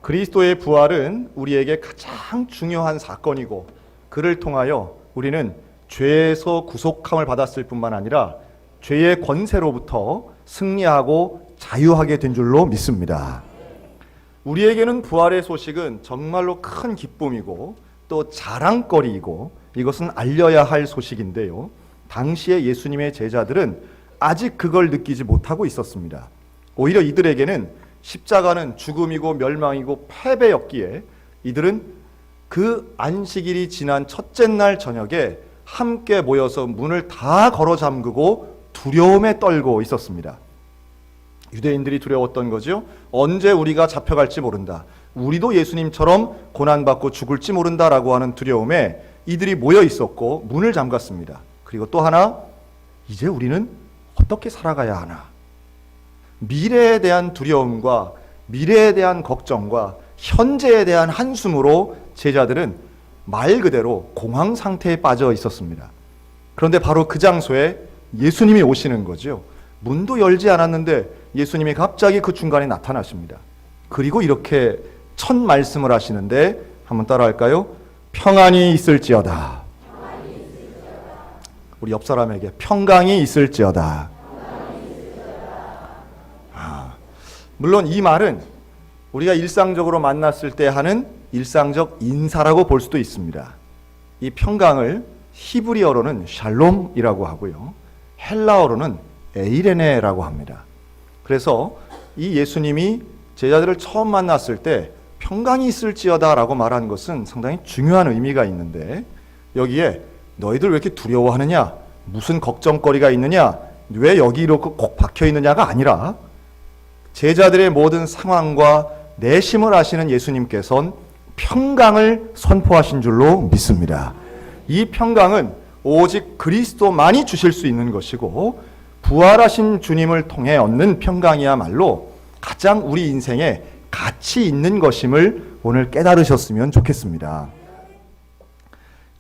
그리스도의 부활은 우리에게 가장 중요한 사건이고, 그를 통하여 우리는 죄에서 구속함을 받았을 뿐만 아니라 죄의 권세로부터 승리하고 자유하게 된 줄로 믿습니다. 우리에게는 부활의 소식은 정말로 큰 기쁨이고 또 자랑거리이고, 이것은 알려야 할 소식인데요, 당시의 예수님의 제자들은 아직 그걸 느끼지 못하고 있었습니다. 오히려 이들에게는 십자가는 죽음이고 멸망이고 패배였기에 이들은 그 안식일이 지난 첫째 날 저녁에 함께 모여서 문을 다 걸어 잠그고 두려움에 떨고 있었습니다. 유대인들이 두려웠던 거죠. 언제 우리가 잡혀갈지 모른다, 우리도 예수님처럼 고난받고 죽을지 모른다라고 하는 두려움에 이들이 모여 있었고 문을 잠갔습니다. 그리고 또 하나, 이제 우리는 어떻게 살아가야 하나, 미래에 대한 두려움과 미래에 대한 걱정과 현재에 대한 한숨으로 제자들은 말 그대로 공황 상태에 빠져 있었습니다. 그런데 바로 그 장소에 예수님이 오시는 거죠. 문도 열지 않았는데 예수님이 갑자기 그 중간에 나타나십니다. 그리고 이렇게 첫 말씀을 하시는데, 한번 따라할까요? 평안이 있을지어다. 우리 옆 사람에게 평강이 있을지어다. 물론 이 말은 우리가 일상적으로 만났을 때 하는 일상적 인사라고 볼 수도 있습니다. 이 평강을 히브리어로는 샬롬이라고 하고요, 헬라어로는 에이레네라고 합니다. 그래서 이 예수님이 제자들을 처음 만났을 때 평강이 있을지어다 라고 말한 것은 상당히 중요한 의미가 있는데, 여기에 너희들 왜 이렇게 두려워하느냐, 무슨 걱정거리가 있느냐, 왜 여기 이렇게 꼭 박혀 있느냐가 아니라, 제자들의 모든 상황과 내심을 아시는 예수님께서는 평강을 선포하신 줄로 믿습니다. 이 평강은 오직 그리스도만이 주실 수 있는 것이고, 부활하신 주님을 통해 얻는 평강이야말로 가장 우리 인생에 가치 있는 것임을 오늘 깨달으셨으면 좋겠습니다.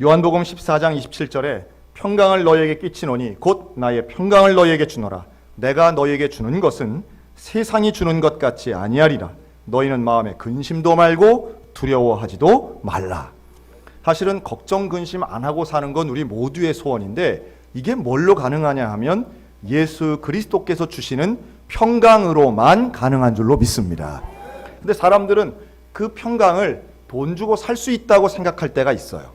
요한복음 14장 27절에 평강을 너희에게 끼치노니 곧 나의 평강을 너희에게 주노라. 내가 너희에게 주는 것은 세상이 주는 것 같지 아니하리라. 너희는 마음에 근심도 말고 두려워하지도 말라. 사실은 걱정 근심 안 하고 사는 건 우리 모두의 소원인데, 이게 뭘로 가능하냐 하면 예수 그리스도께서 주시는 평강으로만 가능한 줄로 믿습니다. 근데 사람들은 그 평강을 돈 주고 살 수 있다고 생각할 때가 있어요.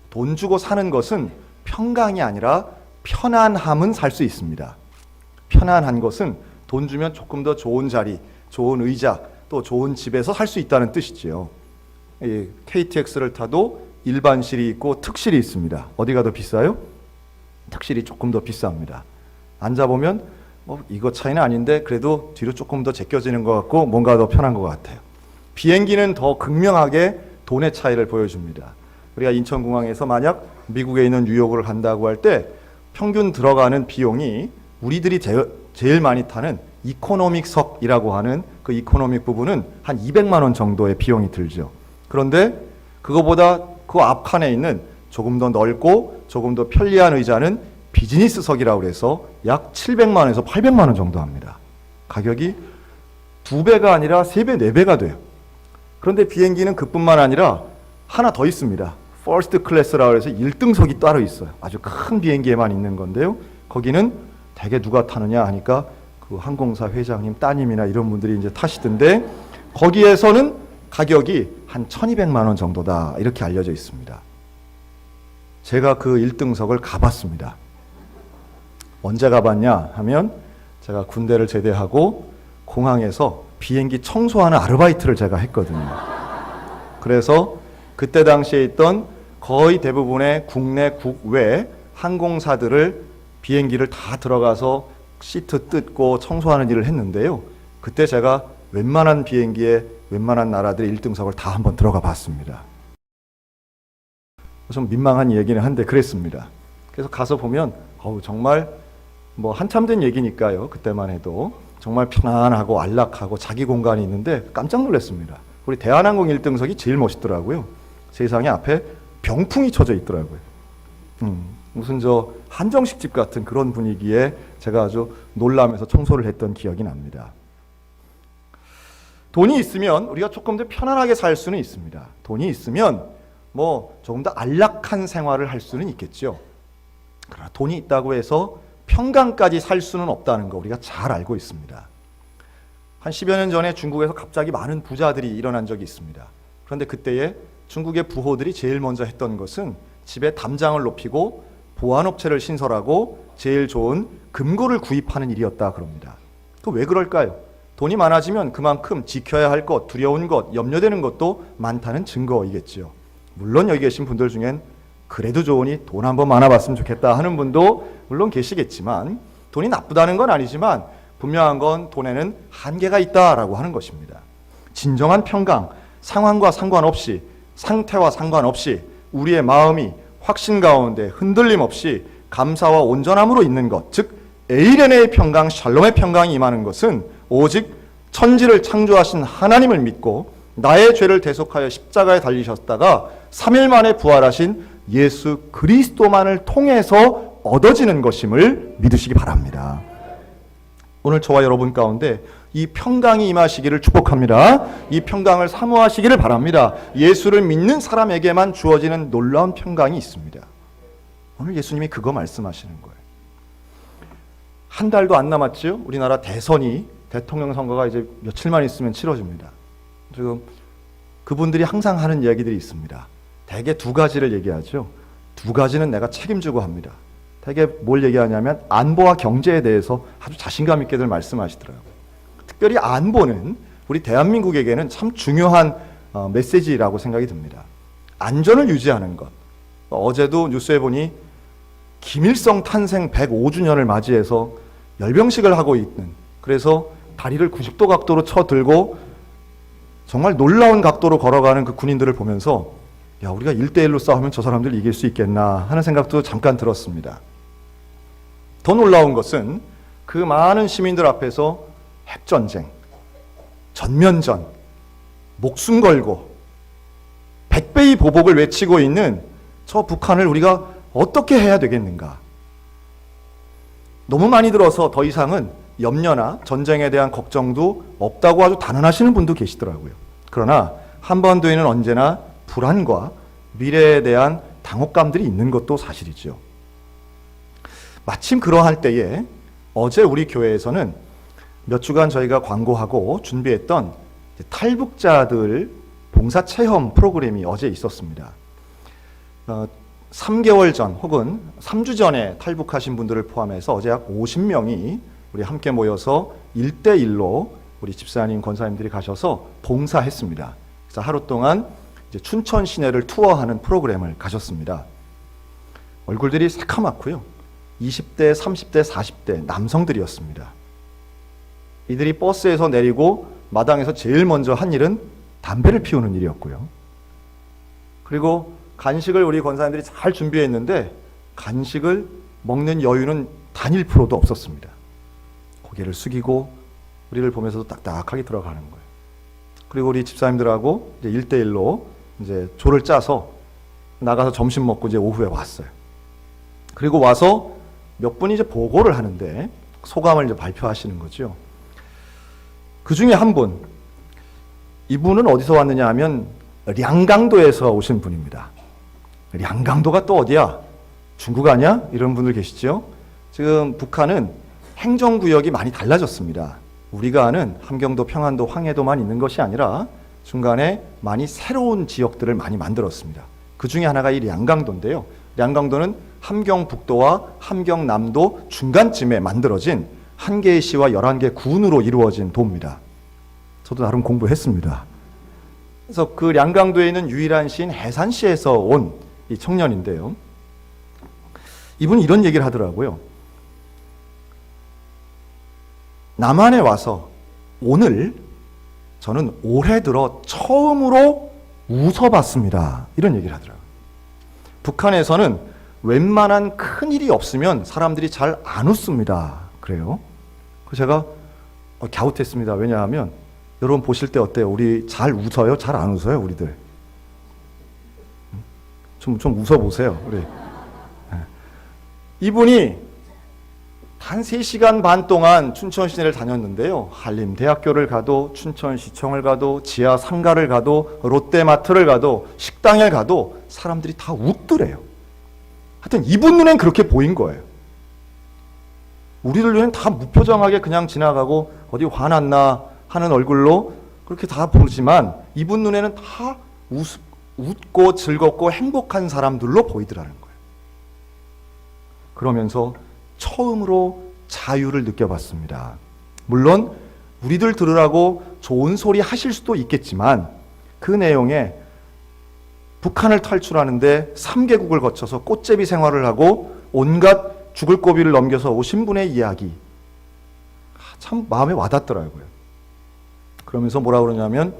돈 주고 사는 것은 평강이 아니라 편안함은 살 수 있습니다. 편안한 것은 돈 주면 조금 더 좋은 자리, 좋은 의자, 또 좋은 집에서 살 수 있다는 뜻이지요. KTX를 타도 일반실이 있고 특실이 있습니다. 어디가 더 비싸요? 특실이 조금 더 비쌉니다. 앉아보면 이거 차이는 아닌데 그래도 뒤로 조금 더 제껴지는 것 같고 뭔가 더 편한 것 같아요. 비행기는 더 극명하게 돈의 차이를 보여줍니다. 우리가 인천공항에서 만약 미국에 있는 뉴욕을 간다고 할 때 평균 들어가는 비용이 우리들이 제일 많이 타는 이코노믹석이라고 하는 그 이코노믹 부분은 한 200만 원 정도의 비용이 들죠. 그런데 그거보다 그 앞칸에 있는 조금 더 넓고 조금 더 편리한 의자는 비즈니스석이라고 해서 약 700만 원에서 800만 원 정도 합니다. 가격이 2배가 아니라 3배, 4배가 돼요. 그런데 비행기는 그뿐만 아니라 하나 더 있습니다. 퍼스트 클래스라고 해서 1등석이 따로 있어요. 아주 큰 비행기에만 있는 건데요. 거기는 대개 누가 타느냐 하니까 그 항공사 회장님 따님이나 이런 분들이 이제 타시던데, 거기에서는 가격이 한 1200만 원 정도다 이렇게 알려져 있습니다. 제가 그 1등석을 가봤습니다. 언제 가봤냐 하면 제가 군대를 제대하고 공항에서 비행기 청소하는 아르바이트를 제가 했거든요. 그래서 그때 당시에 있던 거의 대부분의 국내 국외 항공사들을 비행기를 다 들어가서 시트 뜯고 청소하는 일을 했는데요. 그때 제가 웬만한 비행기에 웬만한 나라들 1등석을 다 한번 들어가 봤습니다. 좀 민망한 얘기는 한데 그랬습니다. 그래서 가서 보면 정말 한참 된 얘기니까요. 그때만 해도 정말 편안하고 안락하고 자기 공간이 있는데 깜짝 놀랐습니다. 우리 대한항공 1등석이 제일 멋있더라고요. 세상에 앞에 병풍이 쳐져 있더라고요. 무슨 저 한정식집 같은 그런 분위기에 제가 아주 놀라면서 청소를 했던 기억이 납니다. 돈이 있으면 우리가 조금 더 편안하게 살 수는 있습니다. 돈이 있으면 뭐 조금 더 안락한 생활을 할 수는 있겠죠. 그러나 돈이 있다고 해서 평강까지 살 수는 없다는 거 우리가 잘 알고 있습니다. 한 10여 년 전에 중국에서 갑자기 많은 부자들이 일어난 적이 있습니다. 그런데 그때에 중국의 부호들이 제일 먼저 했던 것은 집에 담장을 높이고 보안업체를 신설하고 제일 좋은 금고를 구입하는 일이었다 그럽니다. 그 왜 그럴까요? 돈이 많아지면 그만큼 지켜야 할 것, 두려운 것, 염려되는 것도 많다는 증거이겠지요. 물론 여기 계신 분들 중엔 그래도 좋으니 돈 한번 많아봤으면 좋겠다 하는 분도 물론 계시겠지만 돈이 나쁘다는 건 아니지만 분명한 건 돈에는 한계가 있다라고 하는 것입니다. 진정한 평강, 상황과 상관없이 상태와 상관없이 우리의 마음이 확신 가운데 흔들림 없이 감사와 온전함으로 있는 것, 즉 에이레네의 평강, 샬롬의 평강이 임하는 것은 오직 천지를 창조하신 하나님을 믿고 나의 죄를 대속하여 십자가에 달리셨다가 3일 만에 부활하신 예수 그리스도만을 통해서 얻어지는 것임을 믿으시기 바랍니다. 오늘 저와 여러분 가운데 이 평강이 임하시기를 축복합니다. 이 평강을 사모하시기를 바랍니다. 예수를 믿는 사람에게만 주어지는 놀라운 평강이 있습니다. 오늘 예수님이 그거 말씀하시는 거예요. 한 달도 안 남았죠? 우리나라 대통령 선거가 이제 며칠만 있으면 치러집니다. 지금 그분들이 항상 하는 이야기들이 있습니다. 대개 두 가지를 얘기하죠. 두 가지는 내가 책임지고 합니다. 대개 뭘 얘기하냐면 안보와 경제에 대해서 아주 자신감 있게들 말씀하시더라고요. 특별히 안보는 우리 대한민국에게는 참 중요한 메시지라고 생각이 듭니다. 안전을 유지하는 것. 어제도 뉴스에 보니 김일성 탄생 105주년을 맞이해서 열병식을 하고 있는, 그래서 다리를 90도 각도로 쳐들고 정말 놀라운 각도로 걸어가는 그 군인들을 보면서 야, 우리가 1대1로 싸우면 저 사람들 이길 수 있겠나 하는 생각도 잠깐 들었습니다. 더 놀라운 것은 그 많은 시민들 앞에서 핵전쟁, 전면전, 목숨 걸고 100배의 보복을 외치고 있는 저 북한을 우리가 어떻게 해야 되겠는가? 너무 많이 들어서 더 이상은 염려나 전쟁에 대한 걱정도 없다고 아주 단언하시는 분도 계시더라고요. 그러나 한반도에는 언제나 불안과 미래에 대한 당혹감들이 있는 것도 사실이죠. 마침 그러할 때에 어제 우리 교회에서는 몇 주간 저희가 광고하고 준비했던 탈북자들 봉사체험 프로그램이 어제 있었습니다. 3개월 전 혹은 3주 전에 탈북하신 분들을 포함해서 어제 약 50명이 우리 함께 모여서 1대1로 우리 집사님, 권사님들이 가셔서 봉사했습니다. 그래서 하루 동안 이제 춘천 시내를 투어하는 프로그램을 가셨습니다. 얼굴들이 새카맣고요. 20대, 30대, 40대 남성들이었습니다. 이들이 버스에서 내리고 마당에서 제일 먼저 한 일은 담배를 피우는 일이었고요. 그리고 간식을 우리 권사님들이 잘 준비했는데 간식을 먹는 여유는 단 1%도 없었습니다. 고개를 숙이고 우리를 보면서도 딱딱하게 들어가는 거예요. 그리고 우리 집사님들하고 이제 1대1로 이제 조를 짜서 나가서 점심 먹고 이제 오후에 왔어요. 그리고 와서 몇 분이 이제 보고를 하는데 소감을 이제 발표하시는 거죠. 그 중에 한 분, 이분은 어디서 왔느냐 하면 량강도에서 오신 분입니다. 량강도가 또 어디야? 중국 아니야? 이런 분들 계시죠? 지금 북한은 행정구역이 많이 달라졌습니다. 우리가 아는 함경도, 평안도, 황해도만 있는 것이 아니라 중간에 많이 새로운 지역들을 많이 만들었습니다. 그 중에 하나가 이 량강도인데요. 량강도는 함경북도와 함경남도 중간쯤에 만들어진 1개의 시와 11개 군으로 이루어진 도입니다. 저도 나름 공부했습니다. 그래서 그 량강도에 있는 유일한 시인 해산시에서 온 이 청년인데요. 이분이 이런 얘기를 하더라고요. 남한에 와서 오늘 저는 올해 들어 처음으로 웃어봤습니다. 이런 얘기를 하더라고요. 북한에서는 웬만한 큰 일이 없으면 사람들이 잘 안 웃습니다. 그래요. 그래서 제가 갸웃했습니다. 왜냐하면 여러분 보실 때 어때요? 우리 잘 웃어요? 잘 안 웃어요? 우리들? 좀 웃어보세요. 우리. 이분이 단 3시간 반 동안 춘천 시내를 다녔는데요. 한림대학교를 가도, 춘천시청을 가도, 지하 상가를 가도, 롯데마트를 가도, 식당에 가도 사람들이 다 웃더래요. 하여튼 이분 눈엔 그렇게 보인 거예요. 우리들 눈엔 다 무표정하게 그냥 지나가고 어디 화났나 하는 얼굴로 그렇게 다 보지만 이분 눈에는 다 웃고 즐겁고 행복한 사람들로 보이더라는 거예요. 그러면서 처음으로 자유를 느껴봤습니다. 물론 우리들 들으라고 좋은 소리 하실 수도 있겠지만 그 내용에 북한을 탈출하는데 3개국을 거쳐서 꽃제비 생활을 하고 온갖 죽을 고비를 넘겨서 오신 분의 이야기, 참 마음에 와닿더라고요. 그러면서 뭐라 그러냐면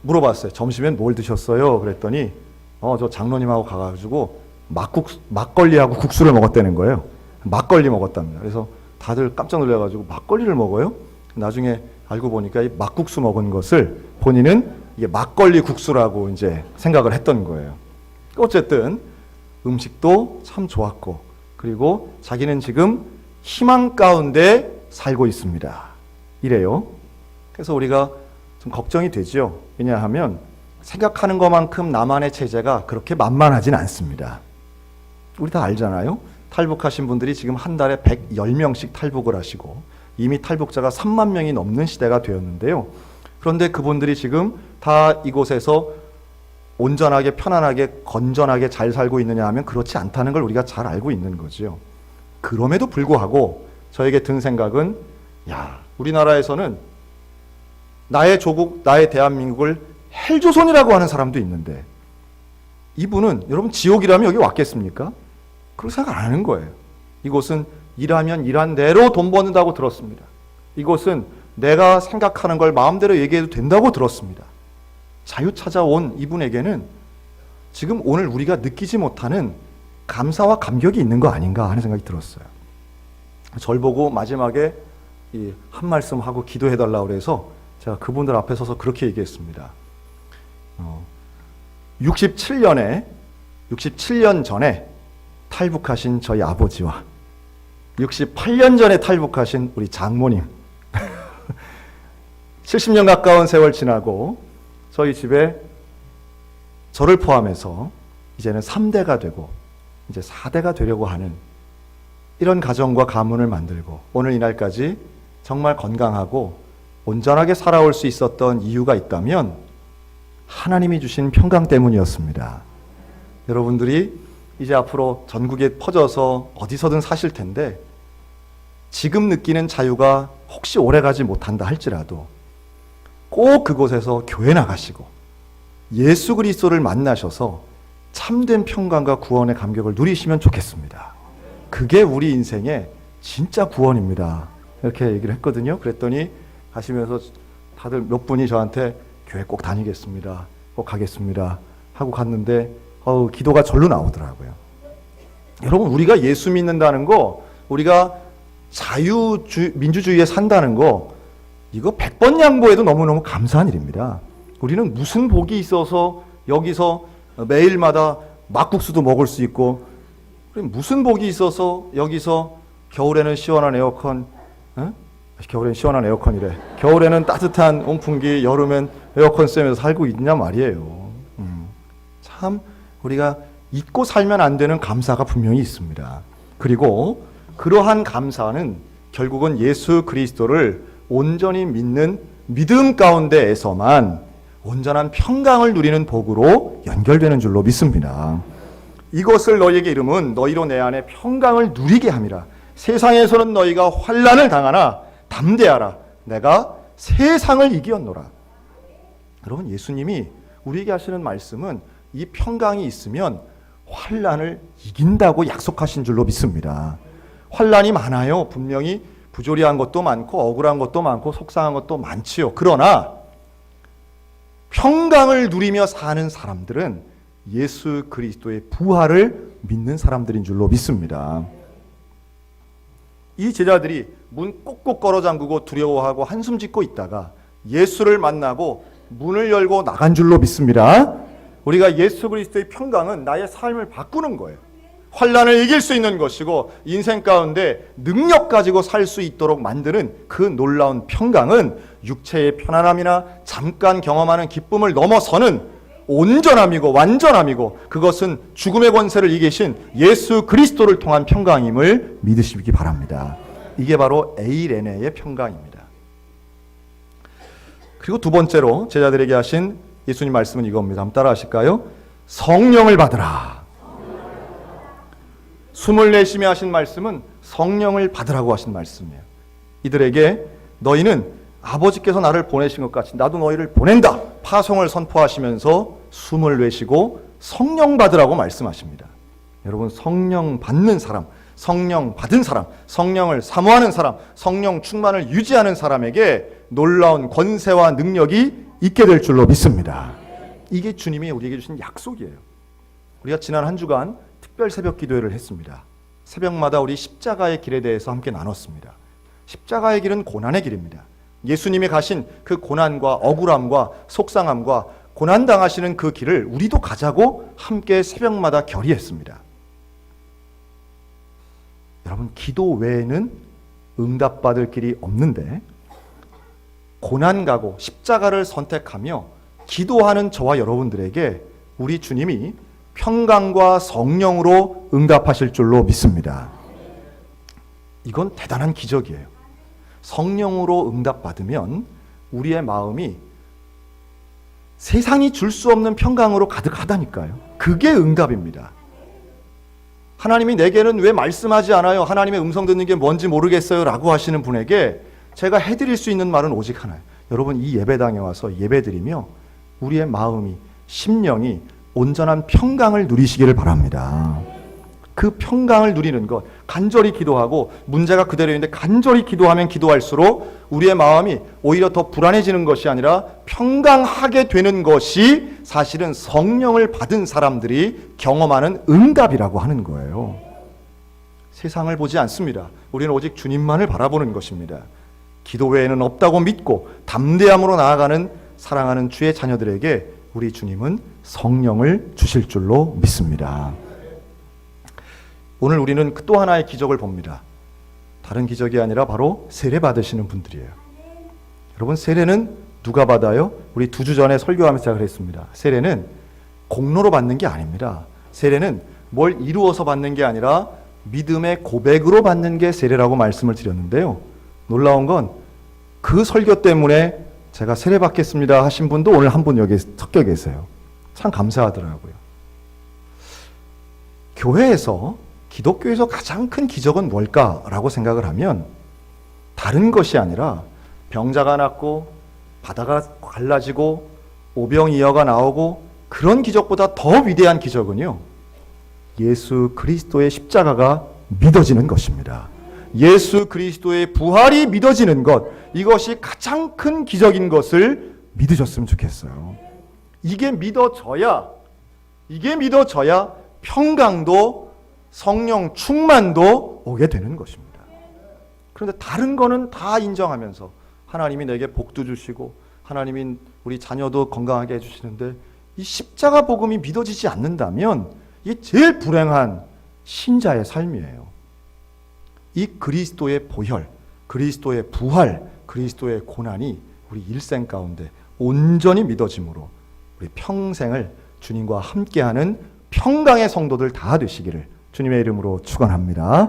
물어봤어요. 점심엔 뭘 드셨어요? 그랬더니 저 장로님하고 가가지고 막걸리하고 국수를 먹었다는 거예요. 막걸리 먹었답니다. 그래서 다들 깜짝 놀라가지고 막걸리를 먹어요? 나중에 알고 보니까 이 막국수 먹은 것을 본인은 이게 막걸리 국수라고 이제 생각을 했던 거예요. 어쨌든 음식도 참 좋았고, 그리고 자기는 지금 희망 가운데 살고 있습니다. 이래요. 그래서 우리가 좀 걱정이 되죠. 왜냐하면 생각하는 것만큼 나만의 체제가 그렇게 만만하진 않습니다. 우리 다 알잖아요. 탈북하신 분들이 지금 한 달에 110명씩 탈북을 하시고 이미 탈북자가 3만 명이 넘는 시대가 되었는데요. 그런데 그분들이 지금 다 이곳에서 온전하게 편안하게 건전하게 잘 살고 있느냐 하면 그렇지 않다는 걸 우리가 잘 알고 있는 거죠. 그럼에도 불구하고 저에게 든 생각은, 우리나라에서는 나의 조국, 나의 대한민국을 헬조선이라고 하는 사람도 있는데 이분은 여러분 지옥이라면 여기 왔겠습니까? 그렇게 생각 안 하는 거예요. 이곳은 일하면 일한 대로 돈 버는다고 들었습니다. 이곳은 내가 생각하는 걸 마음대로 얘기해도 된다고 들었습니다. 자유 찾아온 이분에게는 지금 오늘 우리가 느끼지 못하는 감사와 감격이 있는 거 아닌가 하는 생각이 들었어요. 절 보고 마지막에 한 말씀 하고 기도해달라고 그래서 제가 그분들 앞에 서서 그렇게 얘기했습니다. 67년 전에 탈북하신 저희 아버지와 68년 전에 탈북하신 우리 장모님 70년 가까운 세월 지나고 저희 집에 저를 포함해서 이제는 3대가 되고 이제 4대가 되려고 하는 이런 가정과 가문을 만들고 오늘 이날까지 정말 건강하고 온전하게 살아올 수 있었던 이유가 있다면 하나님이 주신 평강 때문이었습니다. 여러분들이 이제 앞으로 전국에 퍼져서 어디서든 사실 텐데 지금 느끼는 자유가 혹시 오래가지 못한다 할지라도 꼭 그곳에서 교회 나가시고 예수 그리스도를 만나셔서 참된 평강과 구원의 감격을 누리시면 좋겠습니다. 그게 우리 인생의 진짜 구원입니다. 이렇게 얘기를 했거든요. 그랬더니 가시면서 다들 몇 분이 저한테 교회 꼭 다니겠습니다. 꼭 가겠습니다. 하고 갔는데 기도가 절로 나오더라고요. 여러분, 우리가 예수 믿는다는 거, 우리가 민주주의에 산다는 거, 이거 100번 양보해도 너무너무 감사한 일입니다. 우리는 무슨 복이 있어서 여기서 매일마다 막국수도 먹을 수 있고, 무슨 복이 있어서 여기서 겨울에는 시원한 에어컨, 겨울엔 시원한 에어컨이래. 겨울에는 따뜻한 온풍기, 여름엔 에어컨 쐬면서 살고 있냐 말이에요. 참 우리가 잊고 살면 안 되는 감사가 분명히 있습니다. 그리고 그러한 감사는 결국은 예수 그리스도를 온전히 믿는 믿음 가운데에서만 온전한 평강을 누리는 복으로 연결되는 줄로 믿습니다. 이것을 너희에게 이름은 너희로 내 안에 평강을 누리게 함이라. 세상에서는 너희가 환난을 당하나 담대하라. 내가 세상을 이기었노라. 여러분, 예수님이 우리에게 하시는 말씀은 이 평강이 있으면 환난을 이긴다고 약속하신 줄로 믿습니다. 환난이 많아요. 분명히 부조리한 것도 많고 억울한 것도 많고 속상한 것도 많지요. 그러나 평강을 누리며 사는 사람들은 예수 그리스도의 부활을 믿는 사람들인 줄로 믿습니다. 이 제자들이 문 꼭꼭 걸어 잠그고 두려워하고 한숨 짓고 있다가 예수를 만나고 문을 열고 나간 줄로 믿습니다. 우리가 예수 그리스도의 평강은 나의 삶을 바꾸는 거예요. 환난을 이길 수 있는 것이고 인생 가운데 능력 가지고 살 수 있도록 만드는 그 놀라운 평강은 육체의 편안함이나 잠깐 경험하는 기쁨을 넘어서는 온전함이고 완전함이고 그것은 죽음의 권세를 이기신 예수 그리스도를 통한 평강임을 믿으시기 바랍니다. 이게 바로 에이레네의 평강입니다. 그리고 두 번째로 제자들에게 하신 예수님 말씀은 이겁니다. 한번 따라 하실까요? 성령을 받으라. 숨을 내쉬며 하신 말씀은 성령을 받으라고 하신 말씀이에요. 이들에게 너희는 아버지께서 나를 보내신 것 같이 나도 너희를 보낸다. 파송을 선포하시면서 숨을 내쉬고 성령 받으라고 말씀하십니다. 여러분, 성령 받는 사람, 성령 받은 사람, 성령을 사모하는 사람, 성령 충만을 유지하는 사람에게 놀라운 권세와 능력이 있게 될 줄로 믿습니다. 이게 주님이 우리에게 주신 약속이에요. 우리가 지난 한 주간 특별 새벽 기도회를 했습니다. 새벽마다 우리 십자가의 길에 대해서 함께 나눴습니다. 십자가의 길은 고난의 길입니다. 예수님이 가신 그 고난과 억울함과 속상함과 고난당하시는 그 길을 우리도 가자고 함께 새벽마다 결의했습니다. 여러분, 기도 외에는 응답받을 길이 없는데 고난 가고 십자가를 선택하며 기도하는 저와 여러분들에게 우리 주님이 평강과 성령으로 응답하실 줄로 믿습니다. 이건 대단한 기적이에요. 성령으로 응답받으면 우리의 마음이 세상이 줄 수 없는 평강으로 가득하다니까요. 그게 응답입니다. 하나님이 내게는 왜 말씀하지 않아요? 하나님의 음성 듣는 게 뭔지 모르겠어요 라고 하시는 분에게 제가 해드릴 수 있는 말은 오직 하나예요. 여러분, 이 예배당에 와서 예배드리며 우리의 마음이, 심령이 온전한 평강을 누리시기를 바랍니다. 그 평강을 누리는 것, 간절히 기도하고 문제가 그대로 있는데 간절히 기도하면 기도할수록 우리의 마음이 오히려 더 불안해지는 것이 아니라 평강하게 되는 것이 사실은 성령을 받은 사람들이 경험하는 응답이라고 하는 거예요. 세상을 보지 않습니다. 우리는 오직 주님만을 바라보는 것입니다. 기도 외에는 없다고 믿고 담대함으로 나아가는 사랑하는 주의 자녀들에게 우리 주님은 성령을 주실 줄로 믿습니다. 오늘 우리는 또 하나의 기적을 봅니다. 다른 기적이 아니라 바로 세례 받으시는 분들이에요. 여러분, 세례는 누가 받아요? 우리 2주 전에 설교하면서 제가 그랬습니다. 세례는 공로로 받는 게 아닙니다. 세례는 뭘 이루어서 받는 게 아니라 믿음의 고백으로 받는 게 세례라고 말씀을 드렸는데요. 놀라운 건 그 설교 때문에 제가 세례 받겠습니다 하신 분도 오늘 한 분 여기 섞여 계세요. 참 감사하더라고요. 교회에서, 기독교에서 가장 큰 기적은 뭘까라고 생각을 하면 다른 것이 아니라 병자가 낫고 바다가 갈라지고 오병이어가 나오고 그런 기적보다 더 위대한 기적은요, 예수 그리스도의 십자가가 믿어지는 것입니다. 예수 그리스도의 부활이 믿어지는 것, 이것이 가장 큰 기적인 것을 믿으셨으면 좋겠어요. 이게 믿어져야 평강도 성령 충만도 오게 되는 것입니다. 그런데 다른 거는 다 인정하면서 하나님이 내게 복도 주시고 하나님이 우리 자녀도 건강하게 해주시는데 이 십자가 복음이 믿어지지 않는다면 이게 제일 불행한 신자의 삶이에요. 이 그리스도의 보혈, 그리스도의 부활, 그리스도의 고난이 우리 일생 가운데 온전히 믿어짐으로 우리 평생을 주님과 함께하는 평강의 성도들 다 되시기를 주님의 이름으로 축원합니다.